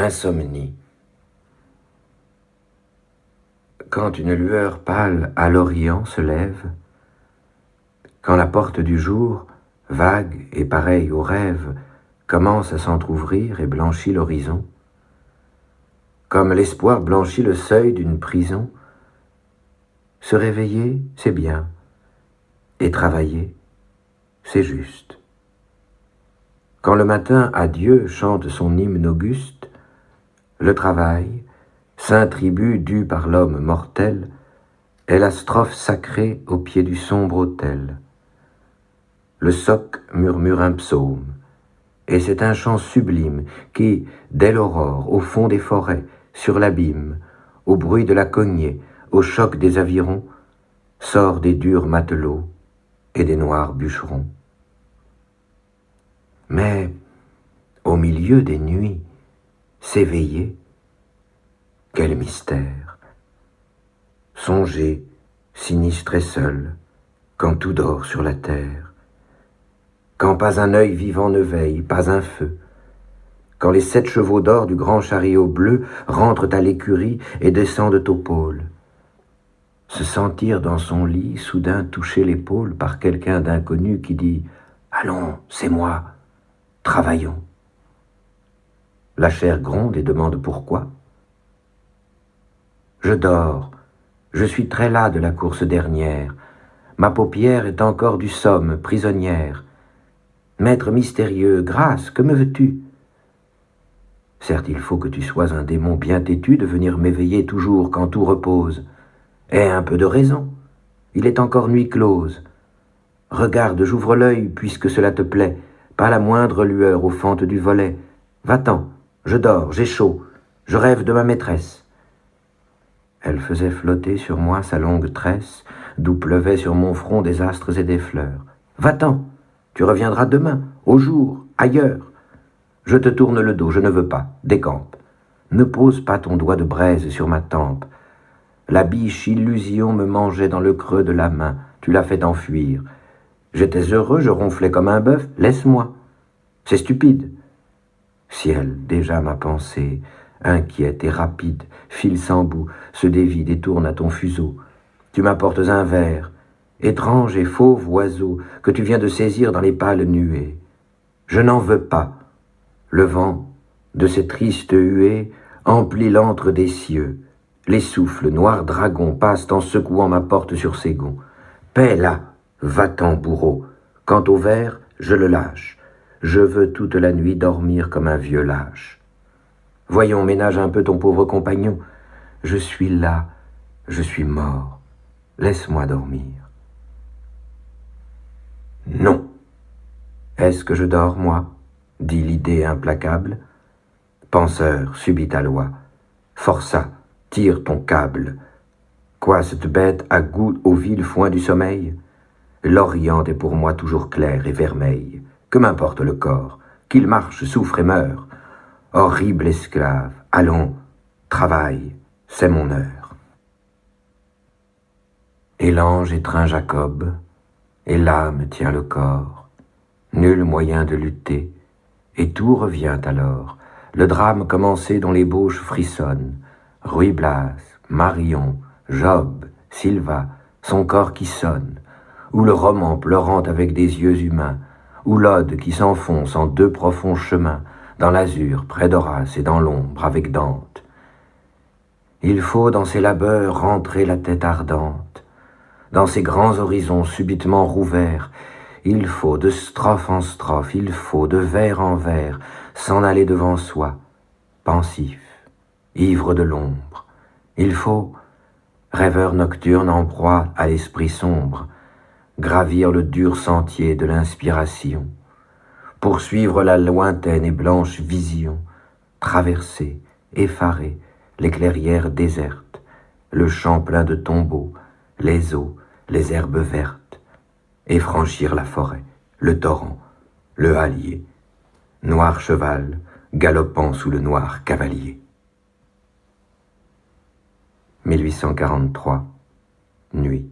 Insomnie. Quand une lueur pâle à l'Orient se lève, quand la porte du jour, vague et pareille au rêve, commence à s'entr'ouvrir et blanchit l'horizon, comme l'espoir blanchit le seuil d'une prison, se réveiller, c'est bien, et travailler, c'est juste. Quand le matin à Dieu chante son hymne auguste, le travail, saint tribut dû par l'homme mortel, est la strophe sacrée au pied du sombre autel. Le soc murmure un psaume, et c'est un chant sublime qui, dès l'aurore, au fond des forêts, sur l'abîme, au bruit de la cognée, au choc des avirons, sort des durs matelots et des noirs bûcherons. Mais, au milieu des nuits, s'éveiller, quel mystère! Songer, sinistre et seul, quand tout dort sur la terre, quand pas un œil vivant ne veille, pas un feu, quand les 7 chevaux d'or du grand chariot bleu rentrent à l'écurie et descendent au pôle, se sentir dans son lit soudain toucher l'épaule par quelqu'un d'inconnu qui dit « Allons, c'est moi, travaillons ». La chair gronde et demande pourquoi. Je dors, je suis très las de la course dernière, ma paupière est encore du somme, prisonnière. Maître mystérieux, grâce, que me veux-tu? Certes, il faut que tu sois un démon bien têtu de venir m'éveiller toujours quand tout repose. Aie un peu de raison, il est encore nuit close. Regarde, j'ouvre l'œil puisque cela te plaît, pas la moindre lueur aux fentes du volet. Va-t'en, je dors, j'ai chaud, je rêve de ma maîtresse. Elle faisait flotter sur moi sa longue tresse, d'où pleuvaient sur mon front des astres et des fleurs. Va-t'en, tu reviendras demain, au jour, ailleurs. Je te tourne le dos, je ne veux pas, décampe. Ne pose pas ton doigt de braise sur ma tempe. La biche illusion me mangeait dans le creux de la main, tu l'as fait enfuir. J'étais heureux, je ronflais comme un bœuf, laisse-moi. C'est stupide. Ciel, déjà ma pensée, inquiète et rapide, file sans bout, se dévie et tourne à ton fuseau. Tu m'apportes un verre, étrange et fauve oiseau, que tu viens de saisir dans les pâles nuées. Je n'en veux pas. Le vent, de ces tristes huées, emplit l'antre des cieux. Les souffles, noirs dragons, passent en secouant ma porte sur ses gonds. Paix là, va-t'en, bourreau. Quant au verre, je le lâche. Je veux toute la nuit dormir comme un vieux lâche. Voyons, ménage un peu ton pauvre compagnon. Je suis là, je suis mort. Laisse-moi dormir. Non. Est-ce que je dors, moi? Dit l'idée implacable. Penseur, subis ta loi. Forçat, tire ton câble. Quoi, cette bête a goût au vil foin du sommeil? L'Orient est pour moi toujours clair et vermeil. Que m'importe le corps, qu'il marche, souffre et meure. Horrible esclave, allons, travaille, c'est mon heure. Et l'ange étreint Jacob, et l'âme tient le corps. Nul moyen de lutter, et tout revient alors. Le drame commencé dont l'ébauche frissonne. Ruy Blas, Marion, Job, Silva, son corps qui sonne. Ou le roman pleurant avec des yeux humains, ou l'ode qui s'enfonce en 2 profonds chemins, dans l'azur, près d'Horace et dans l'ombre, avec Dante. Il faut dans ces labeurs rentrer la tête ardente, dans ces grands horizons subitement rouverts, il faut de strophe en strophe, il faut de vers en vers, s'en aller devant soi, pensif, ivre de l'ombre. Il faut, rêveur nocturne en proie à l'esprit sombre, gravir le dur sentier de l'inspiration, poursuivre la lointaine et blanche vision, traverser, effarer, les clairières désertes, le champ plein de tombeaux, les eaux, les herbes vertes, et franchir la forêt, le torrent, le hallier, noir cheval, galopant sous le noir cavalier. 1843, nuit.